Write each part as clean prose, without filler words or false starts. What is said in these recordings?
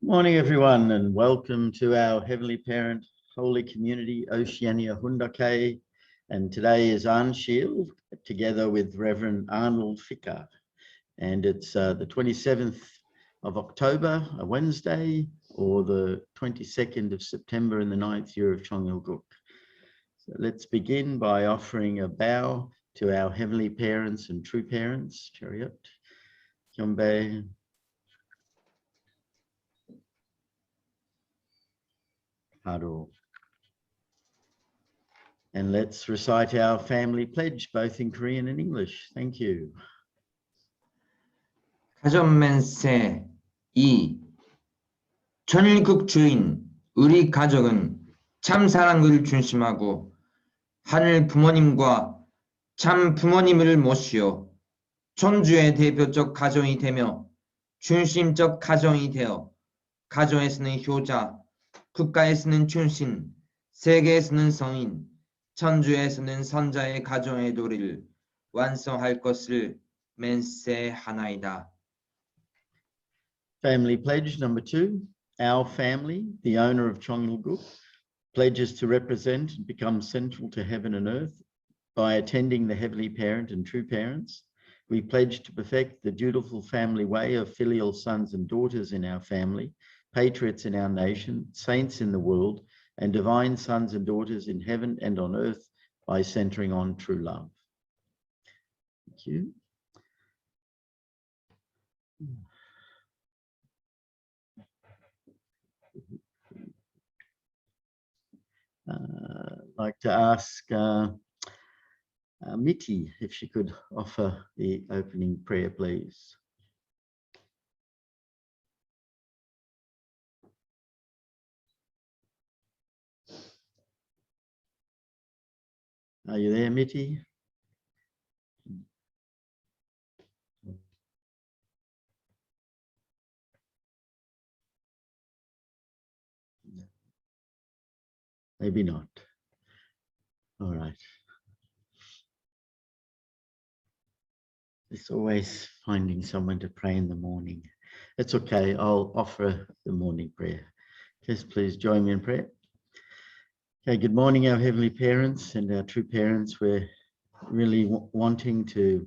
Morning, everyone, and welcome to our Heavenly Parent Holy Community, Oceania Hundake. And today is Arnshield, together with Rev Arnold Fika. And it's the 27th of October, a Wednesday, or the 22nd of September in the 9th year of Chongyilguk. So let's begin by offering a bow to our Heavenly Parents and True Parents. Chariot, Kyombe. Haro. And let's recite our family pledge, both in Korean and English. Thank you. 가전맨세 2. 천일국 주인 우리 가족은 참 사랑을 중심하고 하늘 부모님과 참 부모님을 모시어 천주의 대표적 가정이 되며 중심적 가정이 되어 가정에서는 효자, 국가에서는 충신, 세계에서는 성인, 천주에서는 선자의 가정의 도리를 완성할 것을 맹세하나이다. Family pledge number 2. Our family, the owner of Chongyilguk, pledges to represent and become central to heaven and earth by attending the Heavenly Parent and True Parents. We pledge to perfect the dutiful family way of filial sons and daughters in our family, patriots in our nation, saints in the world, and divine sons and daughters in heaven and on earth by centering on true love. Thank you. I'd like to ask Miti if she could offer the opening prayer, please. Are you there, Miti? Maybe not. All right. It's always finding someone to pray in the morning. It's okay. I'll offer the morning prayer. Just please join me in prayer. Okay, good morning, our Heavenly Parents and our True Parents. We're really wanting to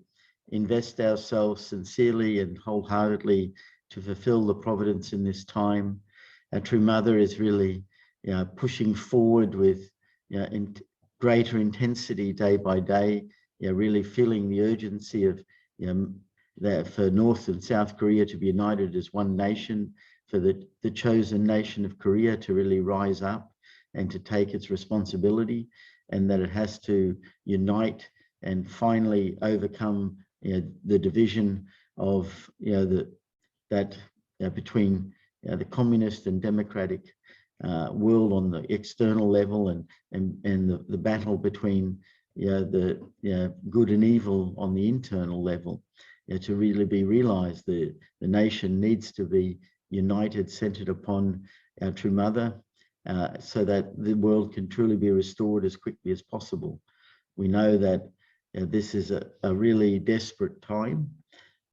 invest ourselves sincerely and wholeheartedly to fulfill the providence in this time. Our True Mother is really pushing forward with in greater intensity day by day, really feeling the urgency of that for North and South Korea to be united as one nation, for the chosen nation of Korea to really rise up and to take its responsibility, and that it has to unite and finally overcome the division of between the communist and democratic world on the external level, and the battle between the good and evil on the internal level. To really be realized, the nation needs to be united, centered upon our True Mother, so that the world can truly be restored as quickly as possible. We know that this is a really desperate time,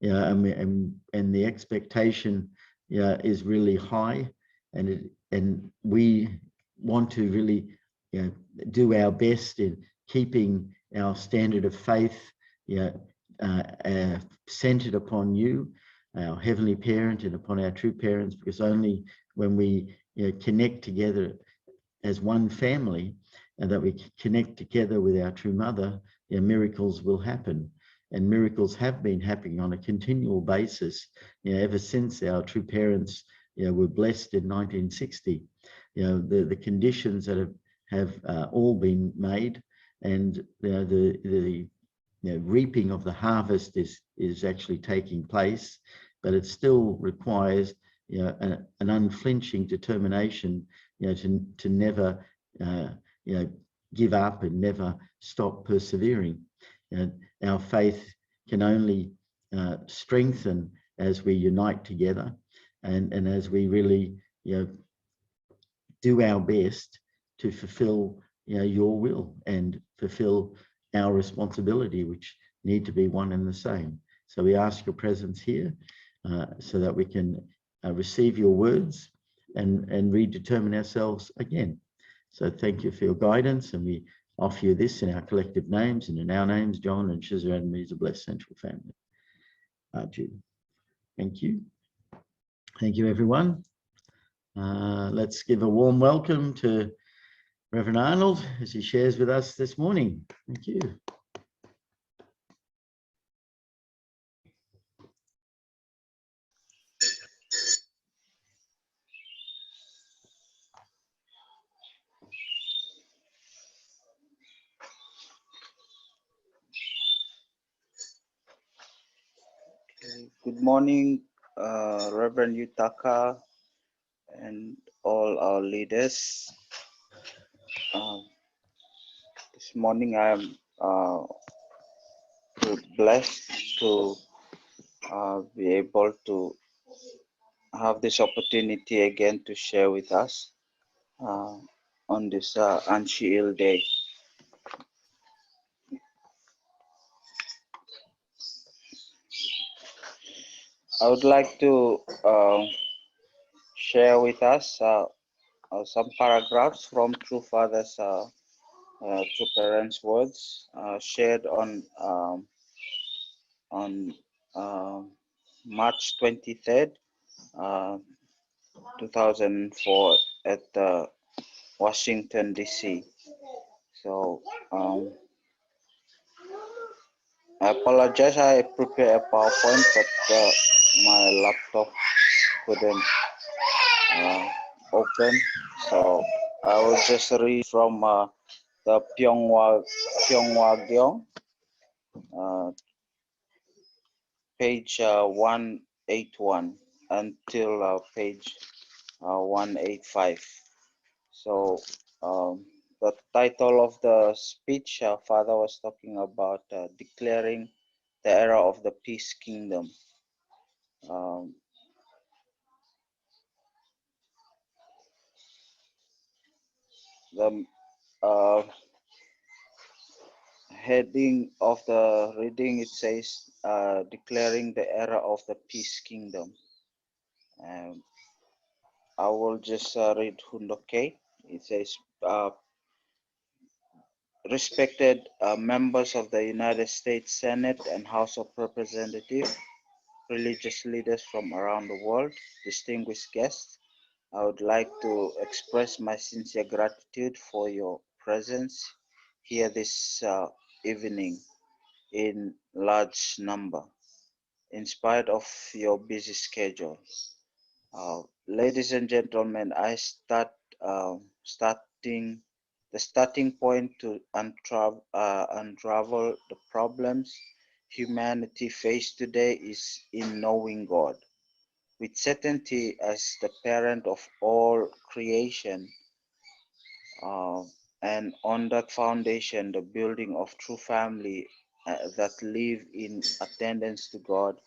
and the expectation is really high, and we want to really do our best in keeping our standard of faith centered upon you, our Heavenly Parent, and upon our True Parents, because only when we connect together as one family, and that we connect together with our True Mother, miracles will happen. And miracles have been happening on a continual basis, ever since our True Parents were blessed in 1960. The conditions that have all been made, and the reaping of the harvest is actually taking place, but it still requires an unflinching determination to never give up and never stop persevering. Our faith can only strengthen as we unite together, and as we really do our best to fulfill your will and fulfill our responsibility, which need to be one and the same. So we ask your presence here so that we can receive your words and redetermine ourselves again. So thank you for your guidance, and we offer you this in our collective names and in our names, John and Shizra and me as a blessed central family. Jude. Thank you. Thank you, everyone. Let's give a warm welcome to Rev Arnold as he shares with us this morning. Thank you. Good morning, Reverend Yutaka and all our leaders. This morning I am blessed to be able to have this opportunity again to share with us on this Anshil Day. I would like to share with us some paragraphs from True Father's True Parents' words shared on March 23rd, 2004 at Washington, D.C. So I apologize, I prepared a PowerPoint, but my laptop couldn't open. So I will just read from the Pyeonghwa Gyeong, page 181 until page 185. So the title of the speech, Father was talking about declaring the era of the peace kingdom. The heading of the reading, it says declaring the era of the peace kingdom. I will just read Hundoke. It says, respected members of the United States Senate and House of Representatives, religious leaders from around the world, distinguished guests, I would like to express my sincere gratitude for your presence here this evening in large number, in spite of your busy schedule. Ladies and gentlemen, I the starting point to unravel the problems humanity faces today is in knowing God. With certainty as the parent of all creation, and on that foundation, the building of true family that live in attendance to God.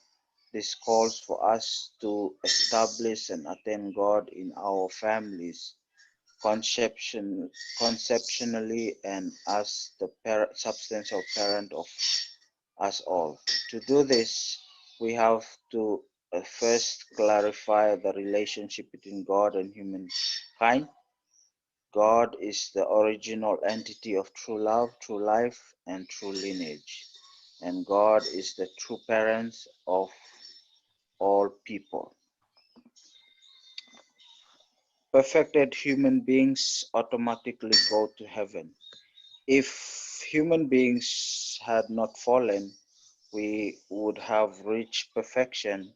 This calls for us to establish and attend God in our families, conceptually, and as the substantial parent of us all. To do this, we have to first clarify the relationship between God and humankind. God is the original entity of true love, true life, and true lineage. And God is the true parent of all people. Perfected human beings automatically go to heaven. If human beings had not fallen, we would have reached perfection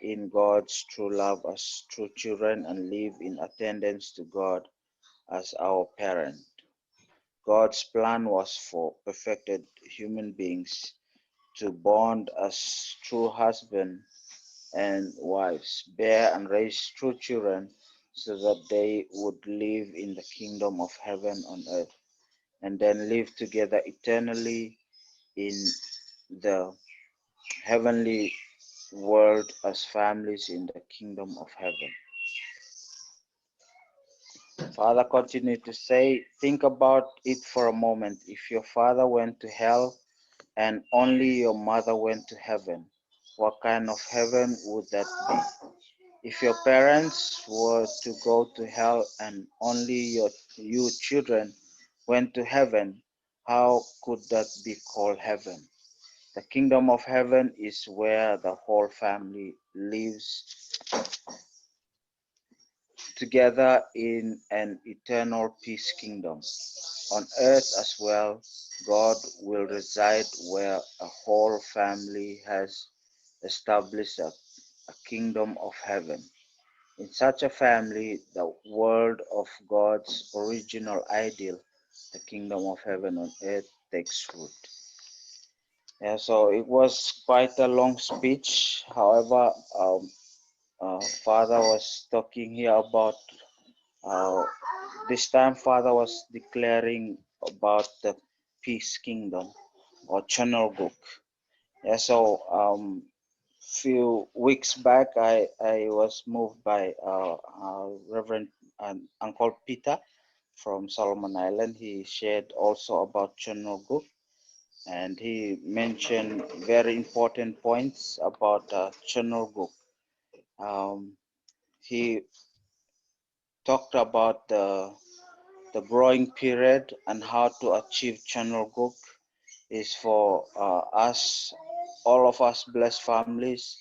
in God's true love as true children and live in attendance to God as our parent. God's plan was for perfected human beings to bond as true husband and wives, bear and raise true children so that they would live in the kingdom of heaven on earth, and then live together eternally in the heavenly world as families in the kingdom of heaven. Father continued to say, think about it for a moment. If your father went to hell and only your mother went to heaven, what kind of heaven would that be? If your parents were to go to hell and only you children went to heaven, how could that be called heaven? The kingdom of heaven is where the whole family lives together in an eternal peace kingdom. On earth as well, God will reside where a whole family has established a kingdom of heaven. In such a family, the world of God's original ideal, the kingdom of heaven on earth, takes root. Yeah, so it was quite a long speech. However, Father was talking here about this time. Father was declaring about the peace kingdom or Channel. Yeah, so few weeks back, I was moved by Reverend Uncle Peter from Solomon Island. He shared also about Channel, and he mentioned very important points about Channel. He talked about the growing period and how to achieve Channel is for us, all of us blessed families,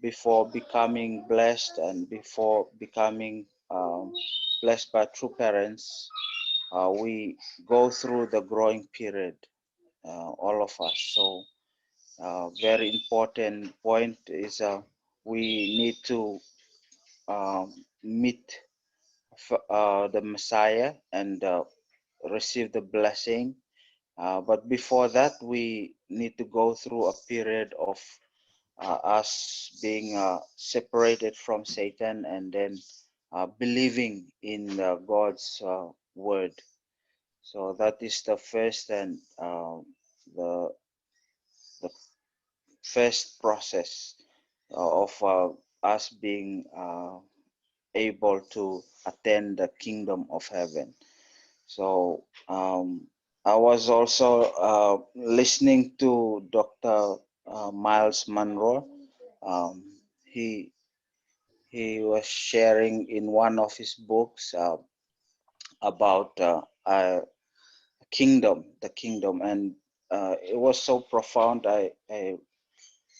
before becoming blessed and before becoming blessed by true parents. We go through the growing period, all of us. So very important point is we need to meet the Messiah and receive the blessing. But before that, we need to go through a period of us being separated from Satan and then believing in God's word. So that is the first and the the first process of us being able to attend the kingdom of heaven. So I was also listening to Dr. Miles Monroe. Um, he was sharing in one of his books about the kingdom, and it was so profound.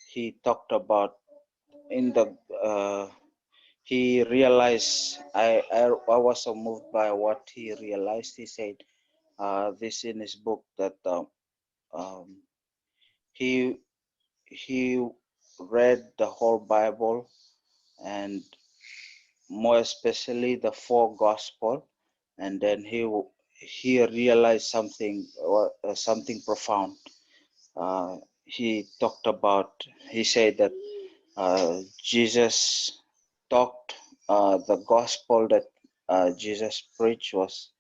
He talked about in the he realized I was so moved by what he realized. He said this in his book that um, he he read the whole Bible and more especially the four gospel, and then he realized something profound. He talked about. He said that Jesus talked the gospel that Jesus preached was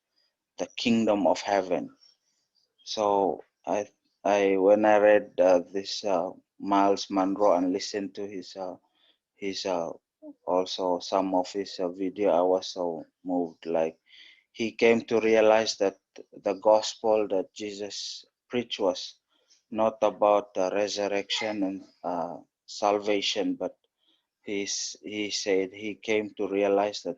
the kingdom of heaven. So I when I read this Miles Monroe and listened to his also some of his video, I was so moved. Like he came to realize that the gospel that Jesus preached was not about the resurrection and salvation, but he said he came to realize that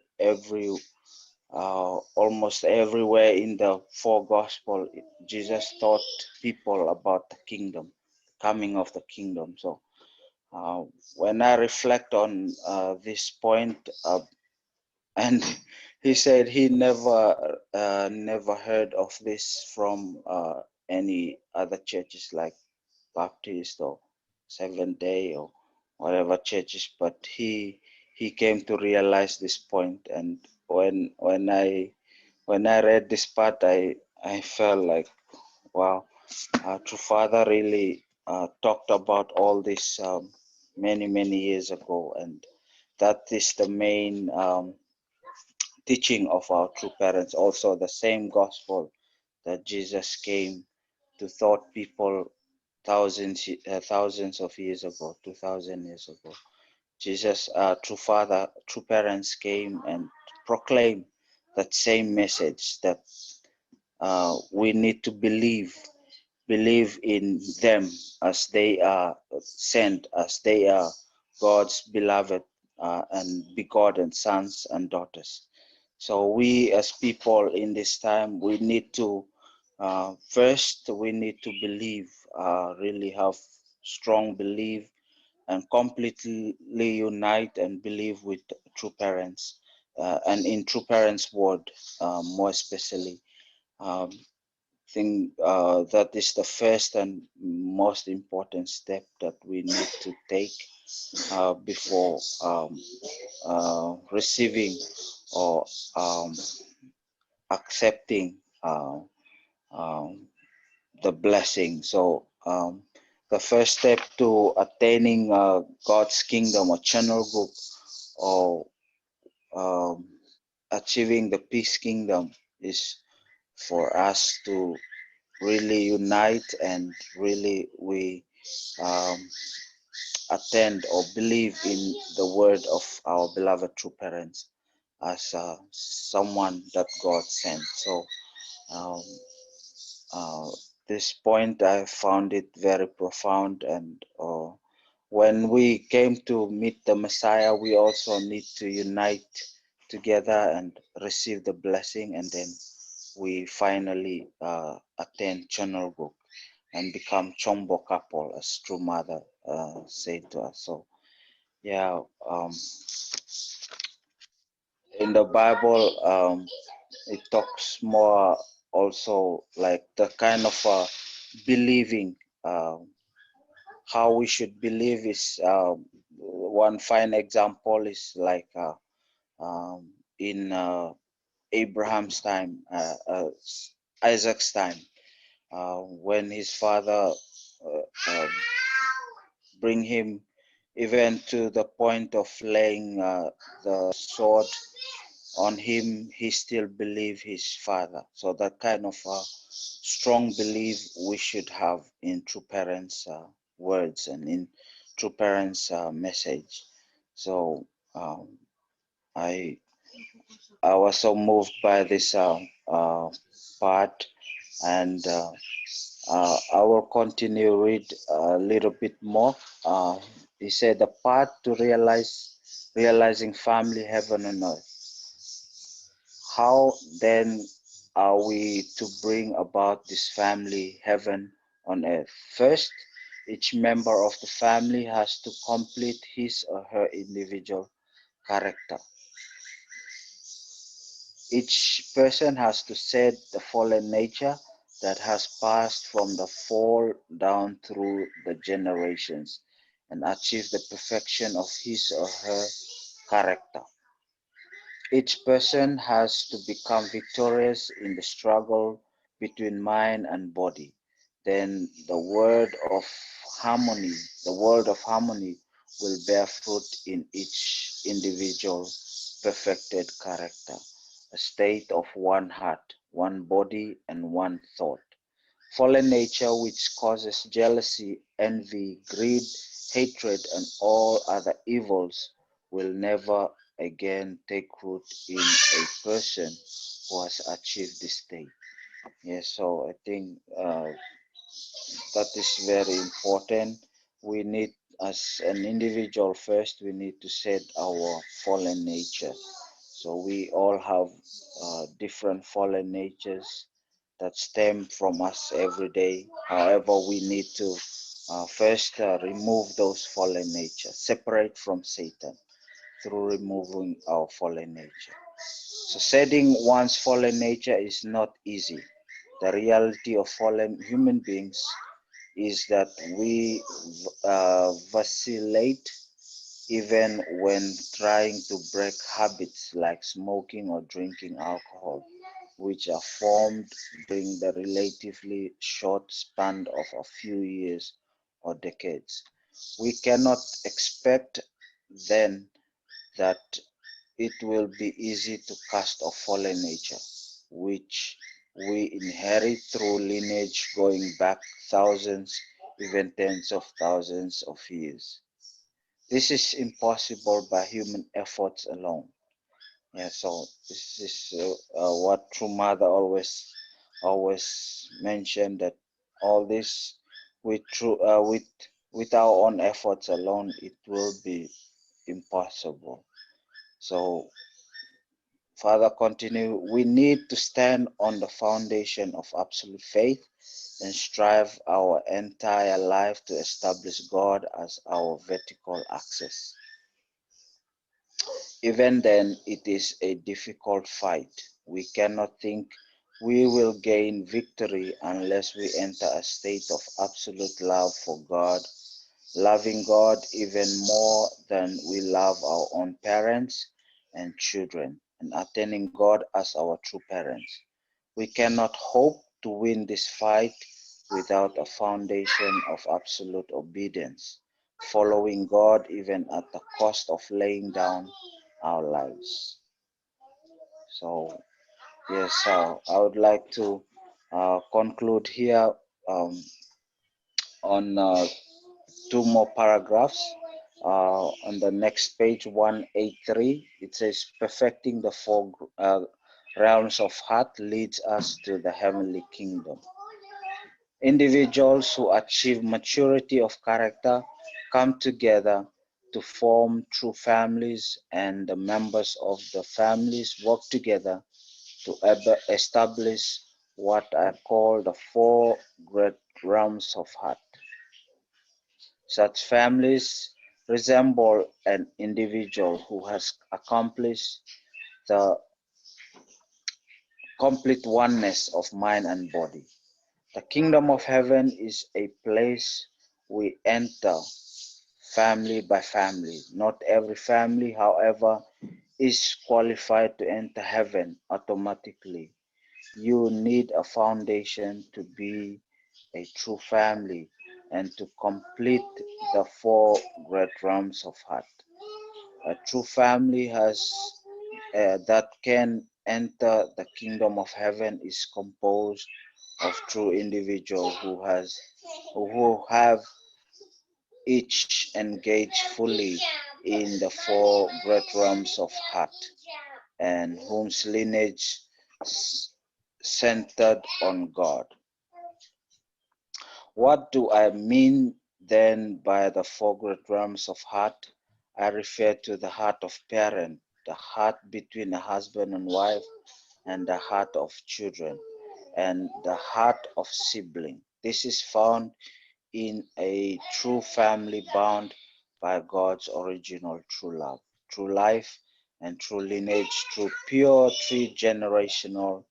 almost everywhere in the four gospel, Jesus taught people about the kingdom, coming of the kingdom. So when I reflect on this point, and he said he never heard of this from any other churches like Baptist or Seventh Day or whatever churches, but he came to realize this point. And when I read this part, I felt like, wow, true Father really talked about all this many years ago, and that is the main teaching of our true parents. Also, the same gospel that Jesus came to taught people thousands of years ago, 2,000 years ago. Jesus, true Father, true parents came and proclaimed that same message that we need to believe believe in them as they are sent, as they are God's beloved and begotten sons and daughters. So we as people in this time, we need to first we need to believe, really have strong belief and completely unite and believe with true parents, and in true parents word, more especially. um, think that is the first and most important step that we need to take before receiving or accepting um, the blessing. So the first step to attaining God's kingdom or channel group, or um, achieving the peace kingdom, is for us to really unite and really we um, attend or believe in the word of our beloved true parents as someone that God sent. So um, uh, this point I found it very profound, and when we came to meet the Messiah, we also need to unite together and receive the blessing, and then we finally attend Chonolguk and become Chombo couple, as True Mother said to us. So yeah, in the Bible, it talks more also like the kind of believing, uh, how we should believe is one fine example is like in Abraham's time, Isaac's time, when his father uh, bring him even to the point of laying the sword on him, he still believe his father. So that kind of strong belief we should have in true parents' words and in true parents' message. So I I was so moved by this part, and I will continue read a little bit more. He said the path to realizing family, heaven and earth. How then are we to bring about this family, heaven on earth? First, each member of the family has to complete his or her individual character. Each person has to set the fallen nature that has passed from the fall down through the generations and achieve the perfection of his or her character. Each person has to become victorious in the struggle between mind and body. Then the word of harmony will bear fruit in each individual perfected character, a state of one heart, one body, and one thought. Fallen nature, which causes jealousy, envy, greed, hatred, and all other evils, will never again take root in a person who has achieved this state. Yes, so I think that is very important. We need, as an individual, first, we need to set our fallen nature. So we all have different fallen natures that stem from us every day. However, we need to first remove those fallen natures, separate from Satan through removing our fallen nature. So setting one's fallen nature is not easy. The reality of fallen human beings is that we vacillate even when trying to break habits like smoking or drinking alcohol, which are formed during the relatively short span of a few years or decades. We cannot expect then that it will be easy to cast off fallen nature, which we inherit through lineage going back thousands, even tens of thousands of years. This is impossible by human efforts alone. Yeah, so this is what True Mother always mentioned, that all this with with our own efforts alone, it will be impossible. So Father, continue. We need to stand on the foundation of absolute faith and strive our entire life to establish God as our vertical axis. Even then, it is a difficult fight. We cannot think we will gain victory unless we enter a state of absolute love for God, loving God even more than we love our own parents and children, and attaining God as our true parents. We cannot hope to win this fight without a foundation of absolute obedience, following God even at the cost of laying down our lives. So, yes, I would like to conclude here on two more paragraphs. On the next page, 183, it says, perfecting the four realms of heart leads us to the heavenly kingdom. Individuals who achieve maturity of character come together to form true families, and the members of the families work together to establish what I call the four great realms of heart. Such families resemble an individual who has accomplished the complete oneness of mind and body. The kingdom of heaven is a place we enter family by family. Not every family, however, is qualified to enter heaven automatically. You need a foundation to be a true family and to complete the four great realms of heart. A true family that can enter the kingdom of heaven is composed of true individuals who have each engaged fully in the four great realms of heart, and whose lineage centered on God. What do I mean then by the four great realms of heart? I refer to the heart of parent, the heart between a husband and wife, and the heart of children, and the heart of sibling. This is found in a true family bound by God's original true love, true life, and true lineage, through pure three-generational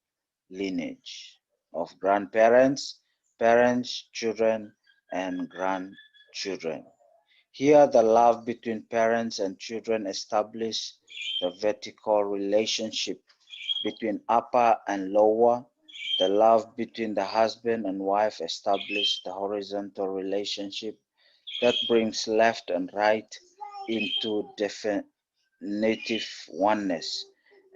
lineage of grandparents, parents, children, and grandchildren. Here, the love between parents and children establish the vertical relationship between upper and lower. The love between the husband and wife establish the horizontal relationship that brings left and right into definitive oneness,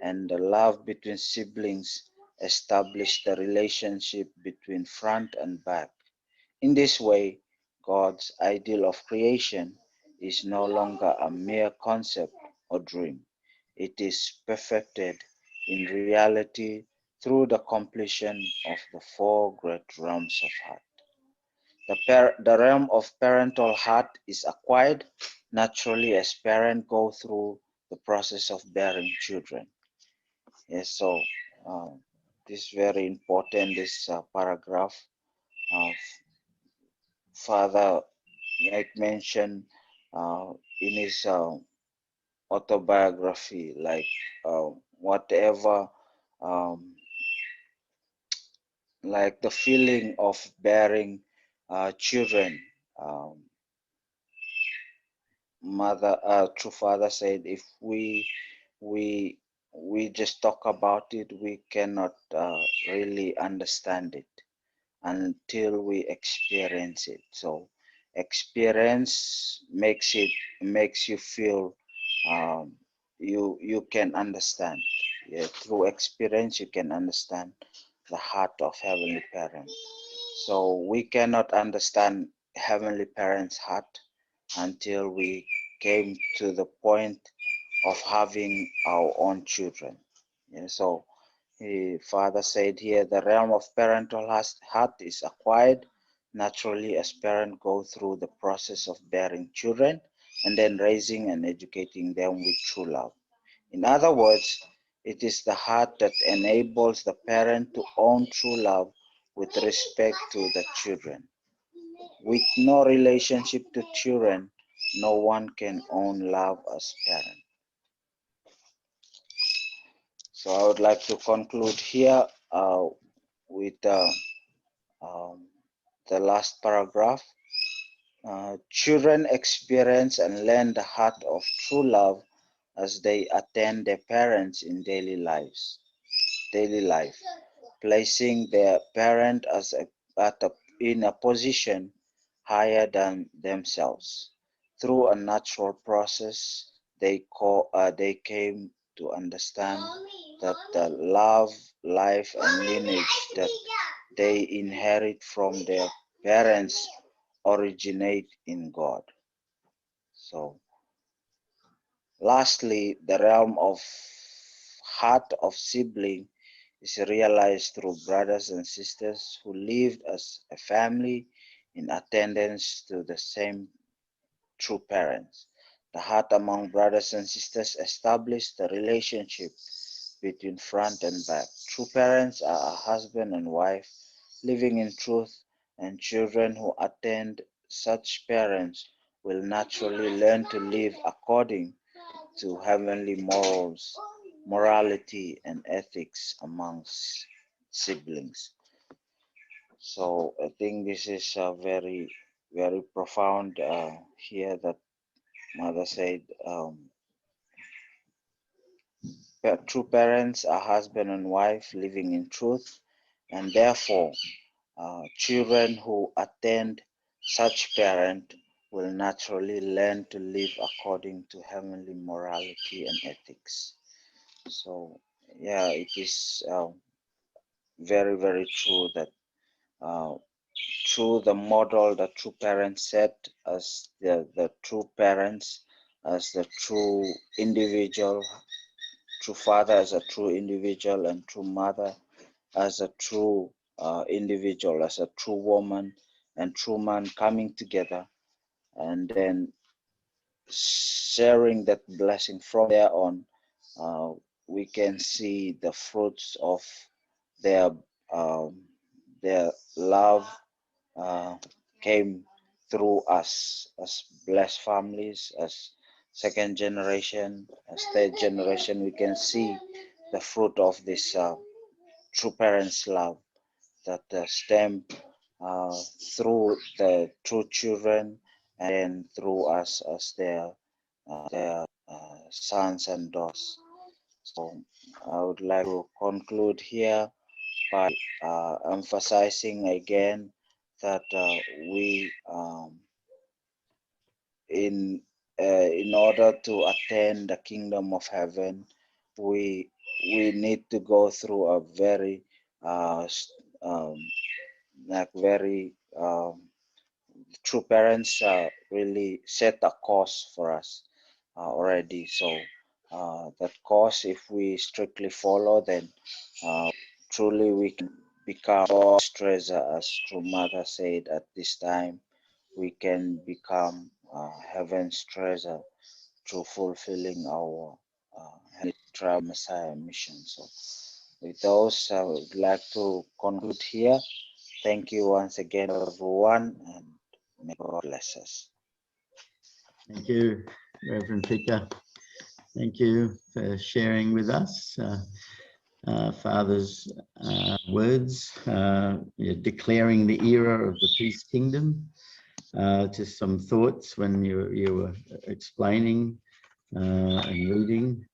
and the love between siblings establish the relationship between front and back. In this way, God's ideal of creation is no longer a mere concept or dream. It is perfected in reality through the completion of the four great realms of heart. The realm of parental heart is acquired naturally as parents go through the process of bearing children. Yes, so this is very important, this paragraph. Father make mention in his autobiography, like whatever, like the feeling of bearing children. True father said, if we we just talk about it, we cannot really understand it until we experience it. So experience makes you feel, you can understand. Yeah, through experience you can understand the heart of heavenly parent. So we cannot understand heavenly parent's heart until we came to the point of having our own children. Yeah, so Father said here, the realm of parental heart is acquired naturally as parents go through the process of bearing children and then raising and educating them with true love. In other words, it is the heart that enables the parent to own true love with respect to the children. With no relationship to children, no one can own love as parent. So I would like to conclude here with the last paragraph. Children experience and learn the heart of true love as they attend their parents in daily life, placing their parent in a position higher than themselves. Through a natural process, they came to understand that the love, life, and lineage that they inherit from their parents originate in God. So, lastly, the realm of heart of sibling is realized through brothers and sisters who lived as a family in attendance to the same true parents. The heart among brothers and sisters established the relationship between front and back. True parents are a husband and wife living in truth, and children who attend such parents will naturally learn to live according to heavenly morality, and ethics amongst siblings. So I think this is very, very profound here that Mother said, true parents are husband and wife living in truth, and therefore children who attend such parent will naturally learn to live according to heavenly morality and ethics. So yeah, it is very, very true that through the model that true parents set as the true parents, as the true individual, true father as a true individual, and true mother as a true individual, as a true woman and true man coming together and then sharing that blessing from there on, we can see the fruits of their um, their love came through us as blessed families, as second generation, as third generation. We can see the fruit of this true parents' love that stem through the true children and through us as their sons and daughters. So I would like to conclude here by emphasizing again that we in order to attain the kingdom of heaven, we need to go through a very very true parents really set a course for us already. So that course, if we strictly follow, then truly we can become God's treasure, as true mother said at this time. We can become heaven's treasure through fulfilling our trial Messiah mission. So with those, I would like to conclude here. Thank you once again, everyone, and may God bless us. Thank you, Reverend Fika. Thank you for sharing with us Father's words, declaring the era of the peace kingdom. Just some thoughts when you were explaining and reading.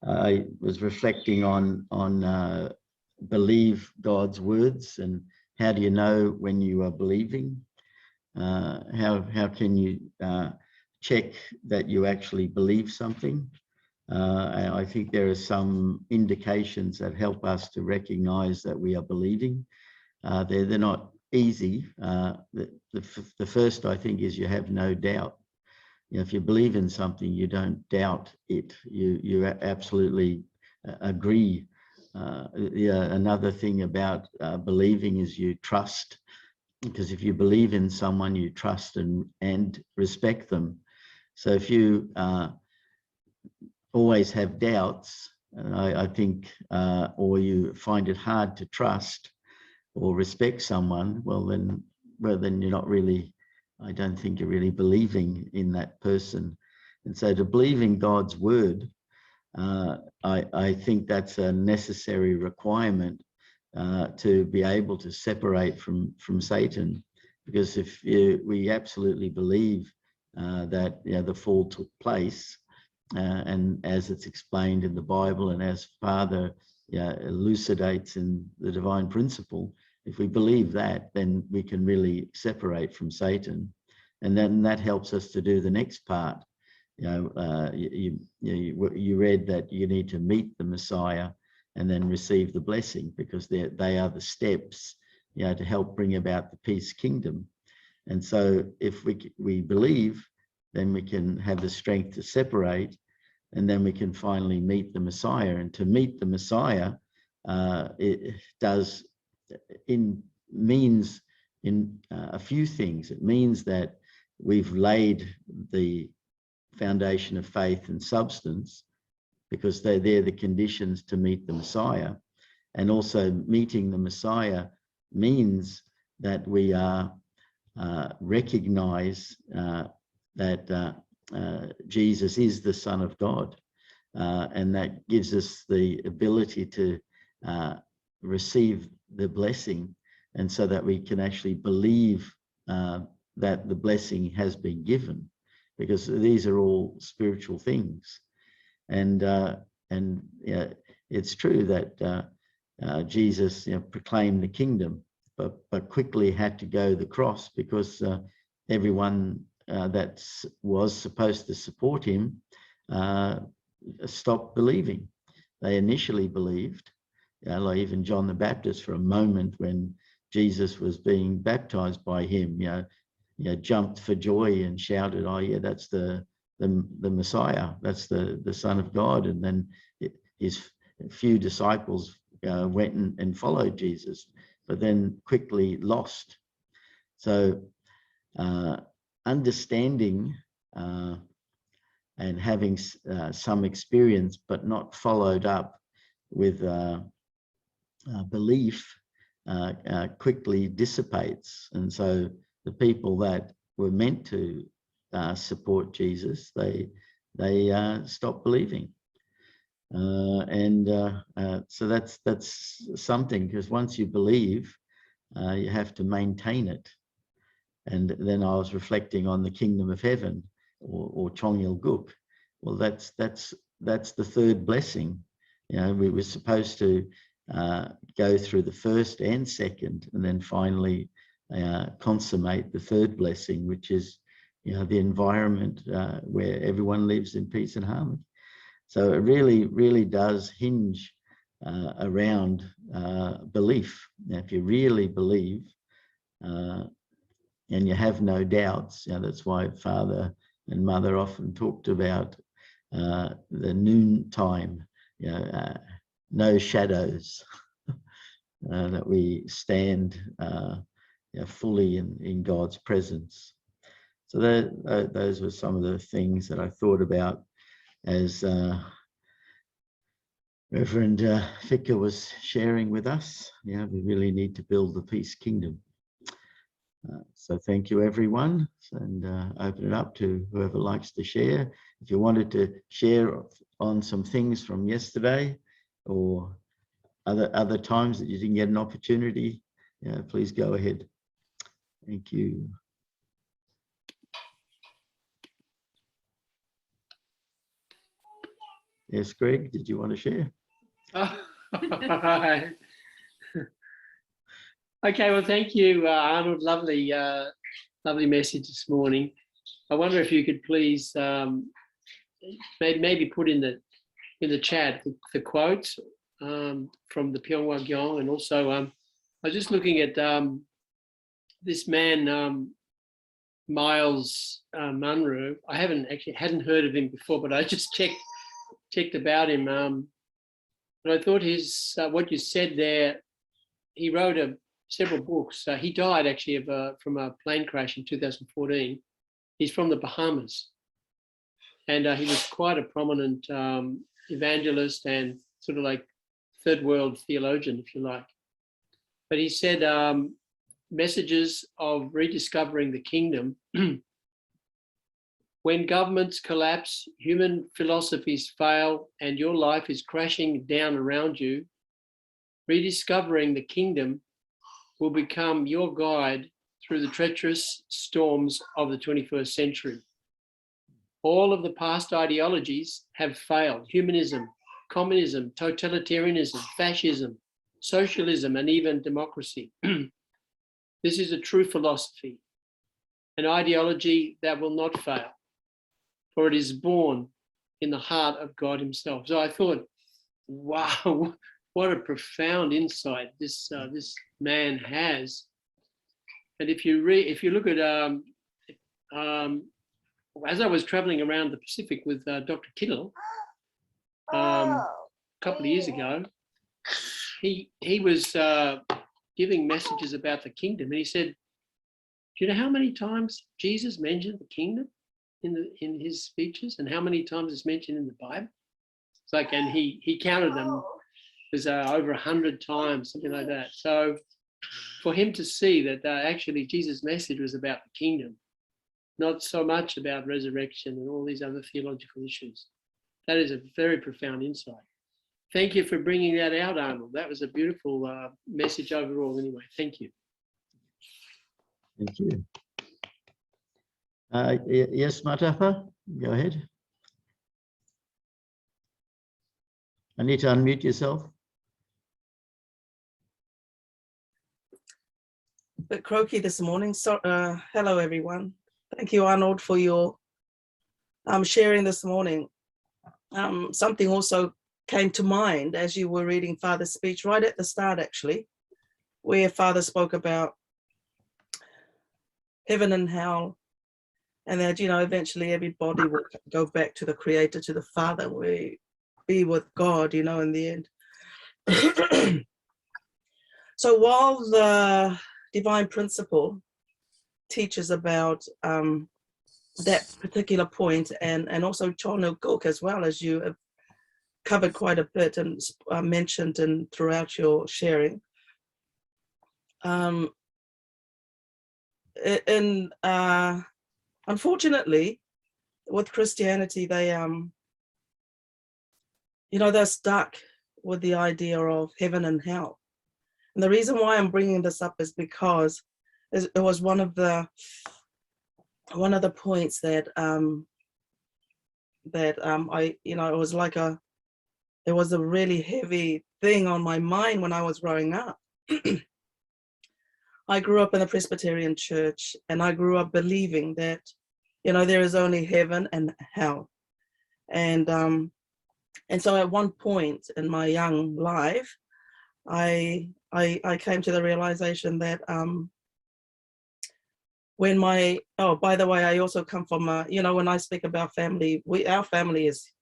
I was reflecting on believe God's words, and how do you know when you are believing? How can you check that you actually believe something? And I think there are some indications that help us to recognize that we are believing. They're not easy. The first, I think, is you have no doubt. You know, if you believe in something, you don't doubt it. You absolutely agree. Another thing about believing is you trust because if you believe in someone, you trust and respect them. So if you always have doubts, I think, or you find it hard to trust or respect someone, well then you're not really, I don't think you're really believing in that person. And so to believe in God's word, I think that's a necessary requirement to be able to separate from Satan, because if we absolutely believe that the fall took place, and as it's explained in the Bible and as Father elucidates in the divine principle, if we believe that, then we can really separate from Satan, and then that helps us to do the next part. You read that you need to meet the Messiah and then receive the blessing, because they are the steps to help bring about the peace kingdom. And so if we believe, then we can have the strength to separate, and then we can finally meet the Messiah. And to meet the Messiah, it means a few things. It means that we've laid the foundation of faith and substance, because they're the conditions to meet the Messiah. And also meeting the Messiah means that we are recognize that Jesus is the Son of God, and that gives us the ability to receive the blessing, and so that we can actually believe that the blessing has been given, because these are all spiritual things. And it's true that Jesus proclaimed the kingdom, but quickly had to go the cross, because everyone that was supposed to support him stopped believing. They initially believed, like even John the Baptist, for a moment when Jesus was being baptized by him, jumped for joy and shouted, "Oh yeah, that's the Messiah, that's the Son of God." And then his few disciples went and followed Jesus, but then quickly lost. So understanding and having some experience, but not followed up with belief, quickly dissipates. And so the people that were meant to support Jesus, they stop believing, so that's something, because once you believe, you have to maintain it. And then I was reflecting on the kingdom of heaven, or Chongyil Guk. Well, that's the third blessing. We were supposed to go through the first and second, and then finally consummate the third blessing, which is the environment where everyone lives in peace and harmony. So it really does hinge around belief. Now, if you really believe and you have no doubts, that's why Father and Mother often talked about the noon time, no shadows, that we stand fully in God's presence. So those were some of the things that I thought about as Reverend Fika was sharing with us. We really need to build the peace kingdom. So thank you, everyone, and open it up to whoever likes to share. If you wanted to share on some things from yesterday or other times that you didn't get an opportunity, please go ahead. Thank you. Yes, Greg, did you want to share? Okay, well, thank you, Arnold. Lovely message this morning. I wonder if you could please maybe put in the chat the quotes from the Pyeongwa Gyeong, and also I was just looking at this man Miles Munro. I hadn't heard of him before, but I just checked about him. But I thought what you said there, he wrote a several books. He died actually from a plane crash in 2014. He's from the Bahamas, and he was quite a prominent evangelist and sort of like third world theologian, if you like. But he said messages of rediscovering the kingdom. When governments collapse, human philosophies fail, and your life is crashing down around you, rediscovering the kingdom will become your guide through the treacherous storms of the 21st century. All of the past ideologies have failed: humanism, communism, totalitarianism, fascism, socialism, and even democracy. This is a true philosophy, an ideology that will not fail, for it is born in the heart of God himself. So I thought, wow, what a profound insight this man has. And if you look at, as I was traveling around the Pacific with Dr. Kittle a couple of years ago, he was giving messages about the kingdom, and he said, do you know how many times Jesus mentioned the kingdom in his speeches, and how many times it's mentioned in the Bible? It's like, and he counted them. There's over 100 times, something like that. So for him to see that actually Jesus' message was about the kingdom, not so much about resurrection and all these other theological issues, that is a very profound insight. Thank you for bringing that out, Arnold. That was a beautiful message overall anyway. Thank you. Thank you. Yes, Matapa, go ahead. I need to unmute yourself. A bit croaky this morning. So, hello, everyone. Thank you, Arnold, for your sharing this morning. Something also came to mind as you were reading Father's speech right at the start, actually, where Father spoke about heaven and hell, and that, you know, eventually everybody will go back to the Creator, to the Father, where be with God, you know, in the end. So while the divine principle teaches about that particular point, and also Chonukuk as well, as you have covered quite a bit and mentioned and throughout your sharing, unfortunately, with Christianity, they you know, they're stuck with the idea of heaven and hell. And the reason why I'm bringing this up is because it was one of the points that I, you know, it was like it was a really heavy thing on my mind when I was growing up. I grew up in a Presbyterian church, and I grew up believing that, you know, there is only heaven and hell. And so at one point in my young life, I came to the realization that when by the way, I also come from you know, when I speak about family, our family is,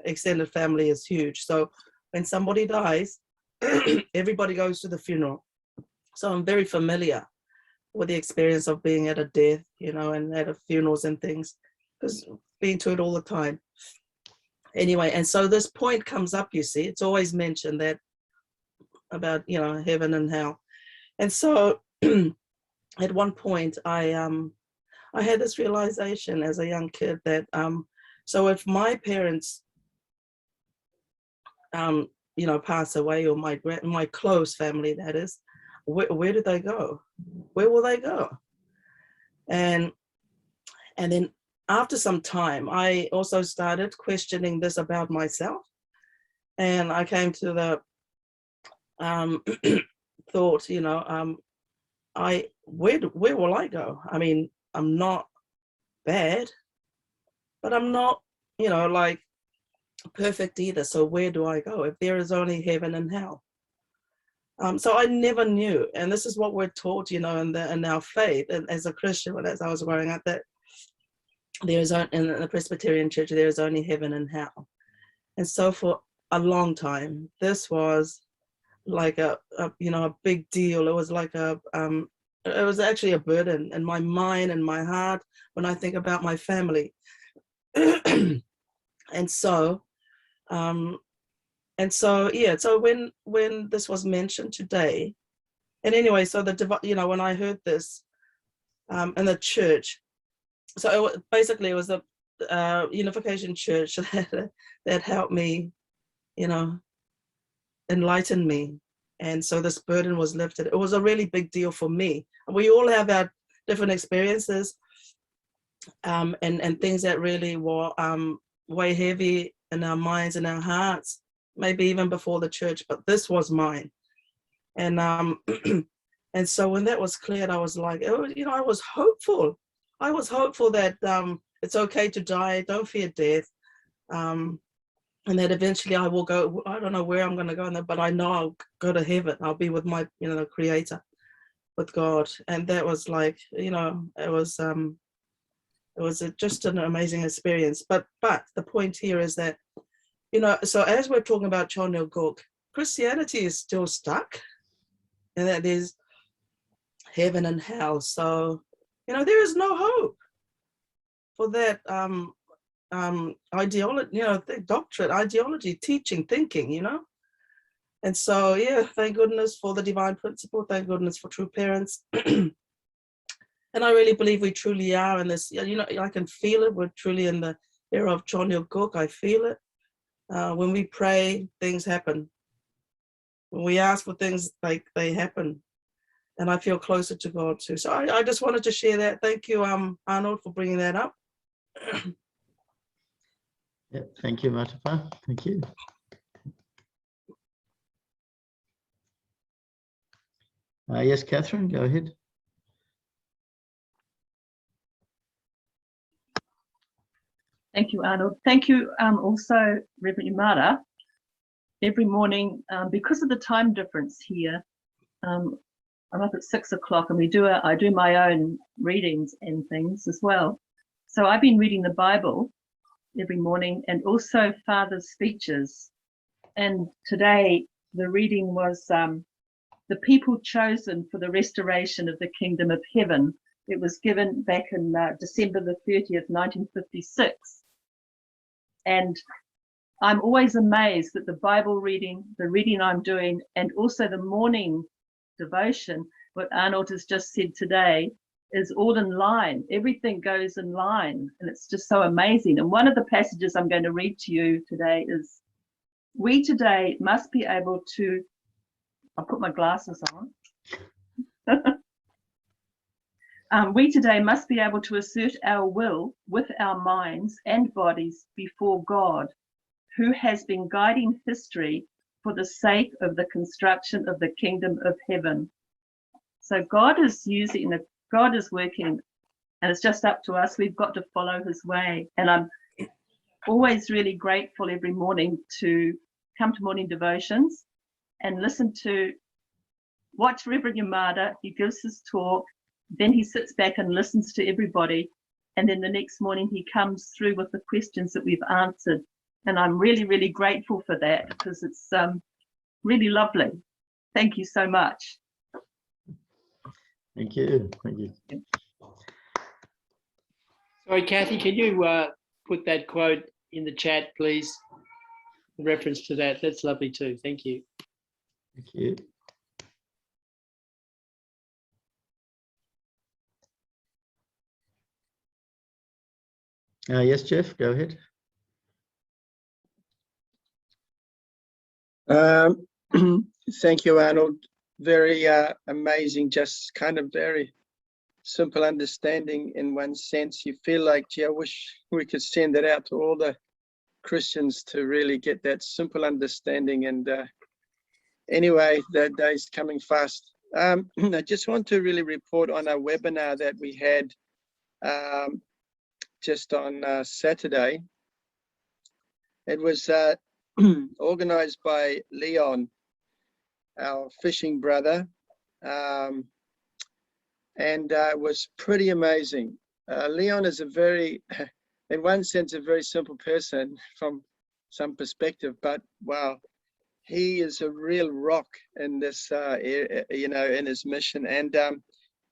extended family is huge. So when somebody dies, everybody goes to the funeral. So I'm very familiar with the experience of being at a death, you know, and at funerals and things, because been to it all the time. Anyway, and so this point comes up, you see, it's always mentioned that about, you know, heaven and hell. And so at one point I had this realization as a young kid that so if my parents you know, pass away, or my close family, that is, where do they go? Where will they go? And then after some time, I also started questioning this about myself, and I came to the thought, you know, where will I go? I mean, I'm not bad, but I'm not, you know, like perfect either. So where do I go if there is only heaven and hell? So I never knew, and this is what we're taught, you know, in our faith, and as a Christian, as I was growing up, that there is, in the Presbyterian church, there is only heaven and hell. And so for a long time, this was like a you know, a big deal. It was like it was actually a burden in my mind and my heart when I think about my family. And so yeah, so when this was mentioned today, and anyway, so you know, when I heard this in the church, so basically it was the Unification Church that helped me, you know, enlighten me. And so this burden was lifted. It was a really big deal for me. We all have our different experiences and things that really were weigh heavy in our minds and our hearts, maybe even before the church, but this was mine. And and so when that was cleared, I was like, oh, you know, I was hopeful. I was hopeful that it's okay to die, don't fear death. And that eventually I will go, I don't know where I'm going to go, but I know I'll go to heaven. I'll be with my, you know, creator, with God. And that was like, you know, it was just an amazing experience. But the point here is that, you know, so as we're talking about Chonil Guk, Christianity is still stuck, and that there's heaven and hell. So, you know, there is no hope for that ideology, you know, the doctrine, ideology, teaching, thinking, you know. And so, yeah, thank goodness for the divine principle. Thank goodness for true parents. And I really believe we truly are in this, you know, I can feel it. We're truly in the era of Chonil Guk. I feel it. When we pray, things happen. When we ask for things, like, they happen. And I feel closer to God too. So I just wanted to share that. Thank you, Arnold, for bringing that up. Yeah, thank you, Matapa. Thank you. Yes, Catherine, go ahead. Thank you, Arnold. Thank you also, Reverend Imara. Every morning, because of the time difference here, I'm up at 6 o'clock, and I do my own readings and things as well. So I've been reading the Bible every morning, and also Father's speeches. And today the reading was the people chosen for the restoration of the kingdom of heaven. It was given back in December the 30th, 1956. And I'm always amazed that the Bible reading, the reading I'm doing, and also the morning devotion, what Arnold has just said today, is all in line. Everything goes in line, and it's just so amazing. And one of the passages I'm going to read to you today is, we today must be able to, I'll put my glasses on. We today must be able to assert our will with our minds and bodies before God, who has been guiding history for the sake of the construction of the kingdom of heaven. So God is God is working, and it's just up to us. We've got to follow his way. And I'm always really grateful every morning to come to morning devotions and watch Reverend Yamada. He gives his talk, then he sits back and listens to everybody. And then the next morning he comes through with the questions that we've answered. And I'm really, really grateful for that, because it's really lovely. Thank you so much. Thank you. Thank you. Sorry, Kathy, can you put that quote in the chat, please? In reference to that. That's lovely too. Thank you. Thank you. Yes, Jeff, go ahead. Thank you, Arnold. Very amazing, just kind of very simple understanding in one sense. You feel like, gee, I wish we could send that out to all the Christians to really get that simple understanding. And anyway, that day's coming fast. I just want to really report on a webinar that we had just on Saturday. It was organized by Leon, our fishing brother, and it was pretty amazing. Leon is a very, in one sense, a very simple person from some perspective, but wow, he is a real rock in this, you know, in his mission. And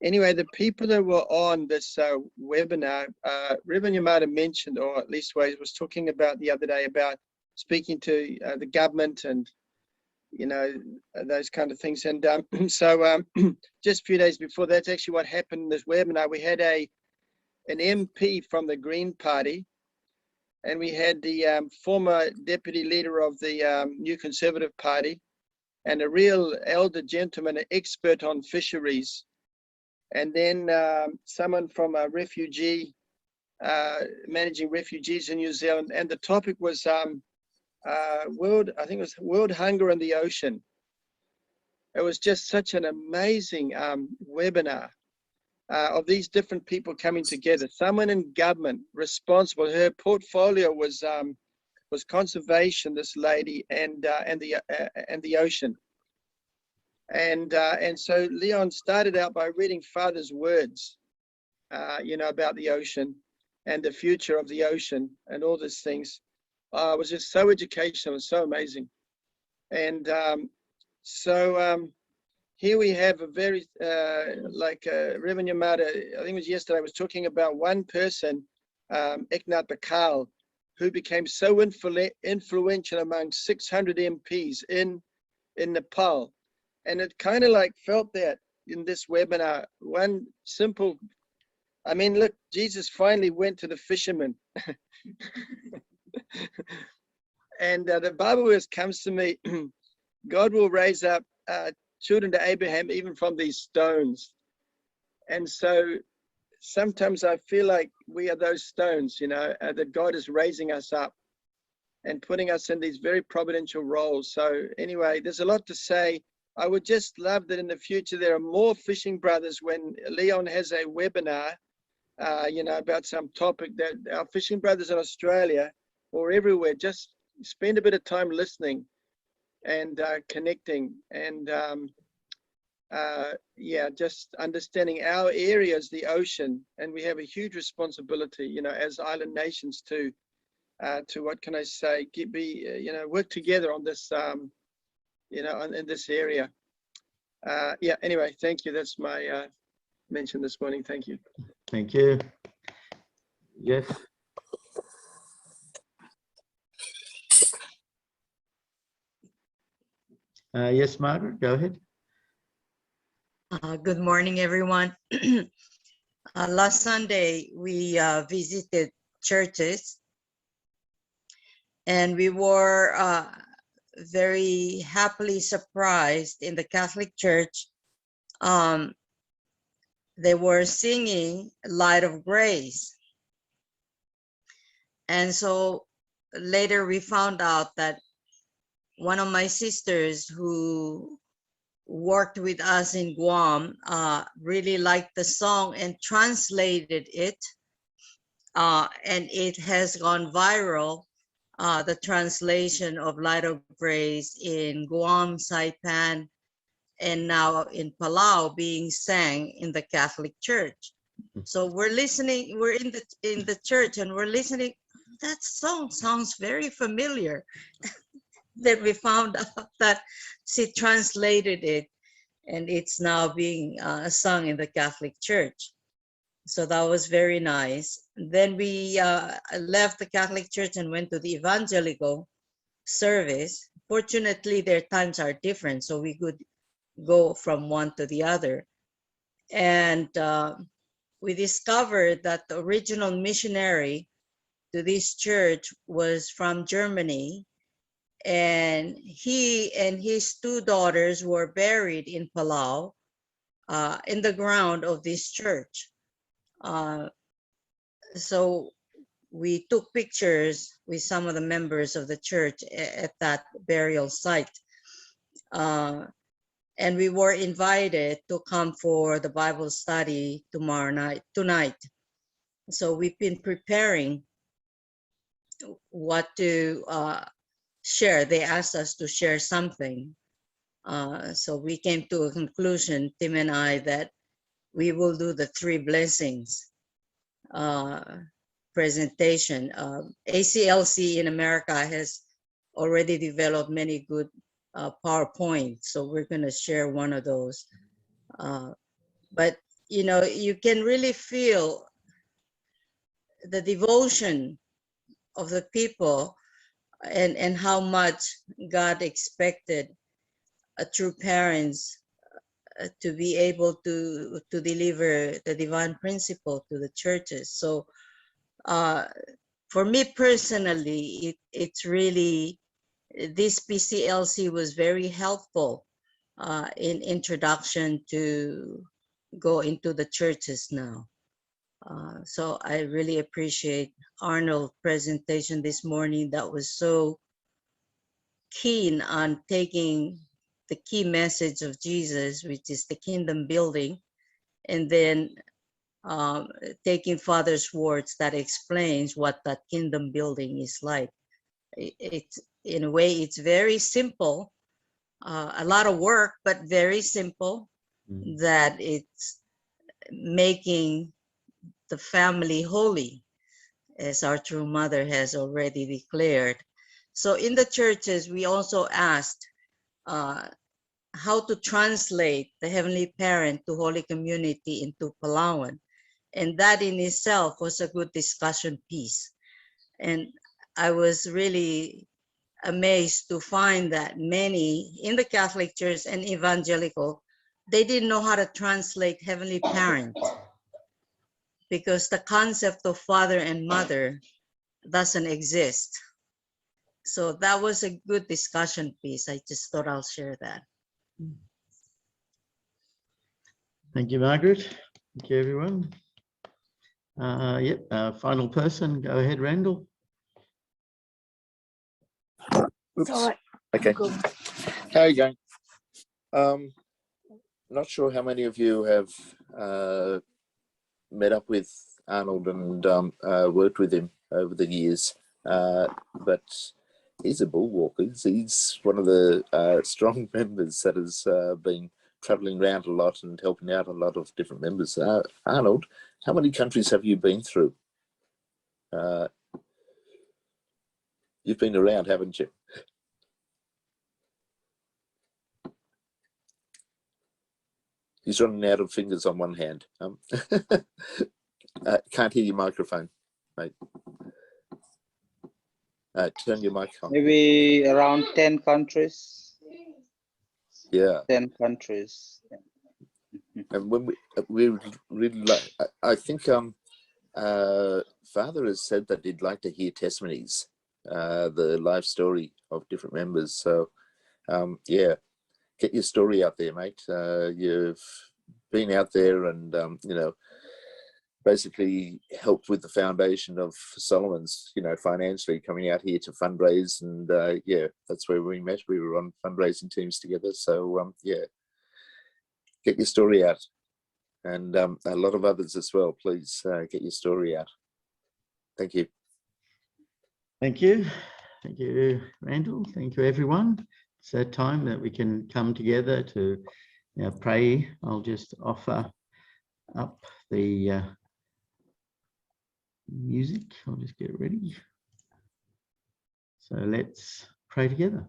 anyway, the people that were on this webinar, Reverend Yamada mentioned, or at least was talking about the other day, about speaking to the government and, you know, those kind of things. And so just a few days before, that's actually what happened in this webinar. We had an MP from the Green Party, and we had the former deputy leader of the New Conservative Party, and a real elder gentleman, an expert on fisheries. And then someone from a refugee, managing refugees in New Zealand. And the topic was I think it was World Hunger in the Ocean. It was just such an amazing webinar of these different people coming together. Someone in government responsible. Her portfolio was conservation. This lady and the ocean. And so Leon started out by reading Father's words, you know, about the ocean and the future of the ocean and all these things. It was just so educational and so amazing. And so here we have a very, like Reverend Yamada, I think it was yesterday, was talking about one person, Eknath Bakal, who became so influential among 600 MPs in Nepal. And it kind of like felt that in this webinar, one simple, I mean, look, Jesus finally went to the fishermen. And the Bible verse comes to me, God will raise up children to Abraham even from these stones. And so sometimes I feel like we are those stones, you know, that God is raising us up and putting us in these very providential roles. So anyway, there's a lot to say. I would just love that in the future there are more fishing brothers when Leon has a webinar, you know, about some topic, that our fishing brothers in Australia or everywhere just spend a bit of time listening and connecting and yeah, just understanding our area is the ocean, and we have a huge responsibility, you know, as island nations to what can I say, you know, work together on this, you know, in this area. Yeah, anyway, thank you. That's my mention this morning. Thank you. Thank you. Yes. Yes, Margaret, go ahead. Good morning, everyone. Last Sunday, we visited churches, and we were very happily surprised in the Catholic Church. They were singing Light of Grace. And so later we found out that one of my sisters who worked with us in Guam really liked the song and translated it, and it has gone viral, the translation of Light of Grace in Guam, Saipan, and now in Palau, being sang in the Catholic Church. So we're listening, we're in the church and we're listening, that song sounds very familiar. Then we found out that she translated it, and it's now being sung in the Catholic Church. So that was very nice. Then we left the Catholic Church and went to the evangelical service. Fortunately, their times are different, so we could go from one to the other. And we discovered that the original missionary to this church was from Germany, and he and his two daughters were buried in Palau in the ground of this church. So we took pictures with some of the members of the church at that burial site. And we were invited to come for the Bible study tonight. So we've been preparing what to share. They asked us to share something. So we came to a conclusion, Tim and I, that we will do the 3 blessings presentation. ACLC in America has already developed many good PowerPoint, so we're going to share one of those. But you know, you can really feel the devotion of the people, and how much God expected true parents to be able to deliver the divine principle to the churches. So for me personally, it's really, this PCLC was very helpful in introduction to go into the churches now. So I really appreciate Arnold's presentation this morning. That was so keen on taking the key message of Jesus, which is the kingdom building, and then taking Father's words that explains what that kingdom building is like. It's, in a way, it's very simple, a lot of work, but very simple, that it's making the family holy, as our true mother has already declared. So in the churches, we also asked how to translate the Heavenly Parent to Holy Community into Palawan. And that in itself was a good discussion piece. And I was really amazed to find that many in the Catholic Church and Evangelical, they didn't know how to translate Heavenly Parent, because the concept of father and mother doesn't exist. So that was a good discussion piece. I just thought I'll share that. Thank you, Margaret. Thank you, everyone. Final person. Go ahead, Randall. Oops. All right. Okay. Go. How are you going? Not sure how many of you have met up with Arnold and worked with him over the years, but he's a bullwalker. He's one of the strong members that has been traveling around a lot and helping out a lot of different members. Arnold, how many countries have you been through? You've been around, haven't you? He's running out of fingers on one hand. Can't hear your microphone, mate. Turn your mic on. Maybe around 10 countries. Yeah. 10 countries. And when we really like, I think Father has said that he'd like to hear testimonies, the life story of different members. So yeah, get your story out there, mate. You've been out there and you know, basically helped with the foundation of Solomon's, you know, financially, coming out here to fundraise. And yeah, that's where we met. We were on fundraising teams together. So yeah, get your story out. And a lot of others as well, please get your story out. Thank you. Thank you. Thank you, Randall. Thank you, everyone. It's that time that we can come together to pray. I'll just offer up the music. I'll just get ready. So let's pray together.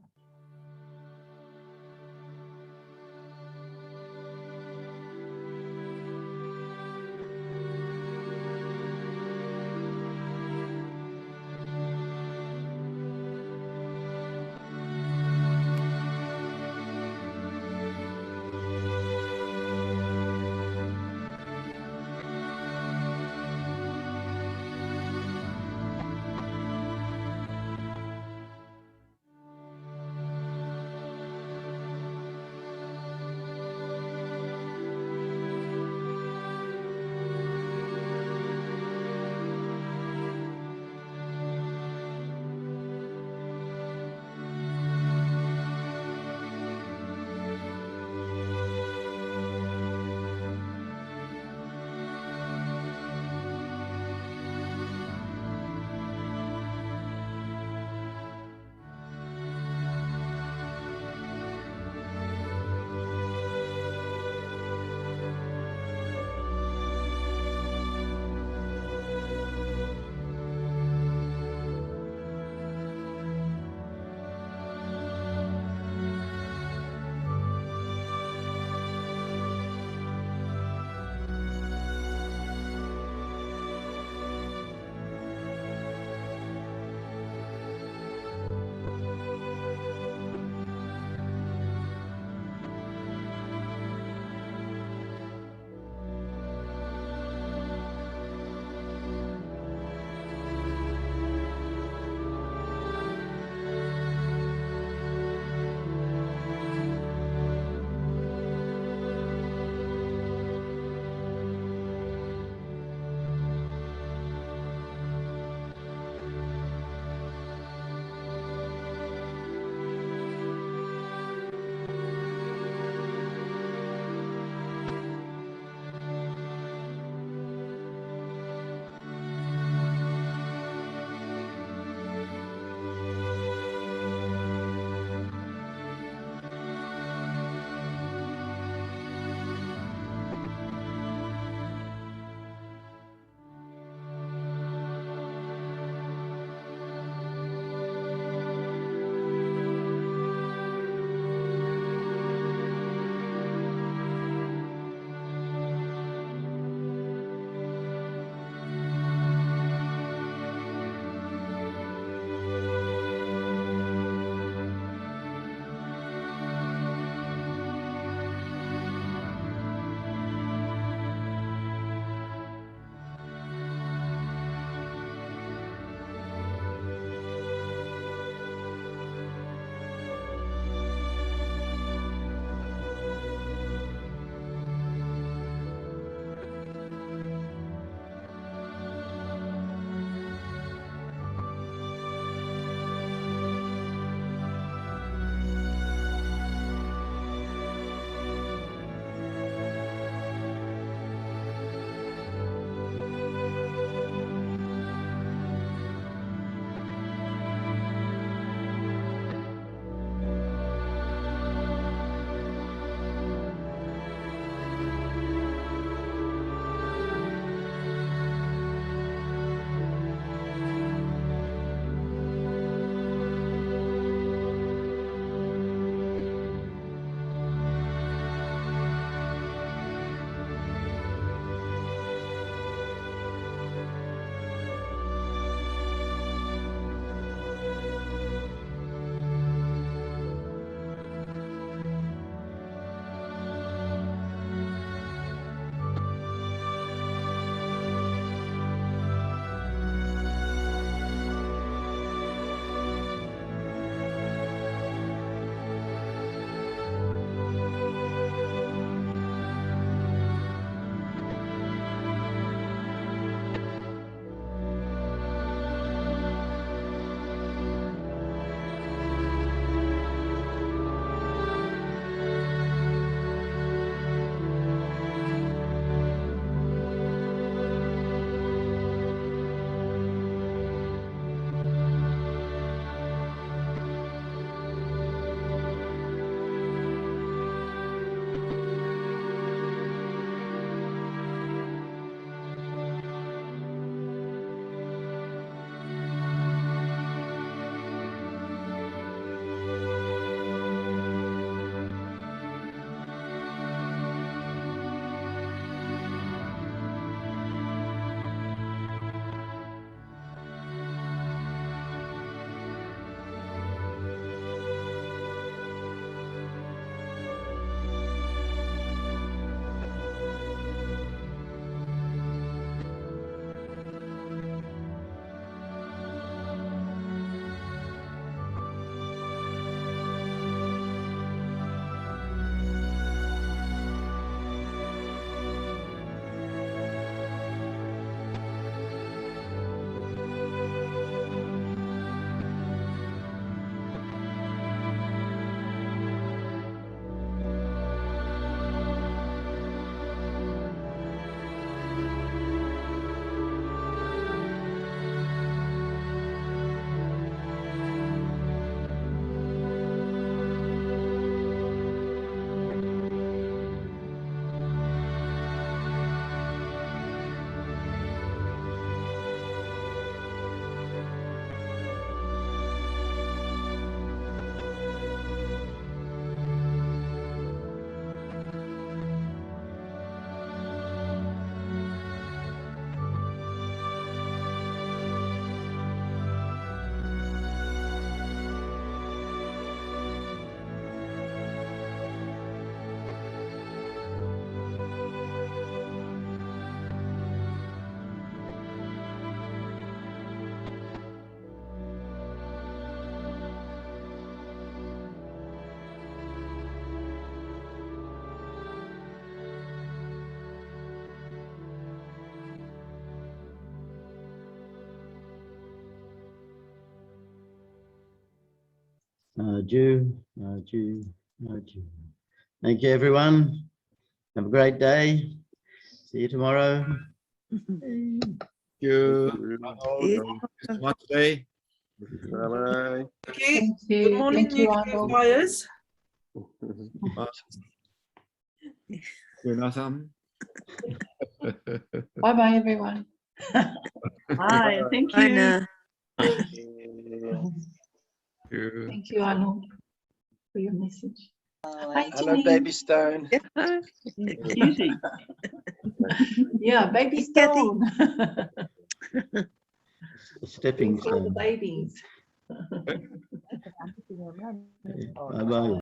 Jew. Thank you, everyone. Have a great day. See you tomorrow. Thank you. Much today. Bye-bye. Thank you. Good morning, nuclear fires. Bye bye, everyone. Bye. Thank Bye you. now. Thank you, Arnold, for your message. Bye, Hello, Janine. baby Stone. Cutie. Yeah, baby Hey, Kathy. Stone. Stepping All the stone. babies. Bye bye.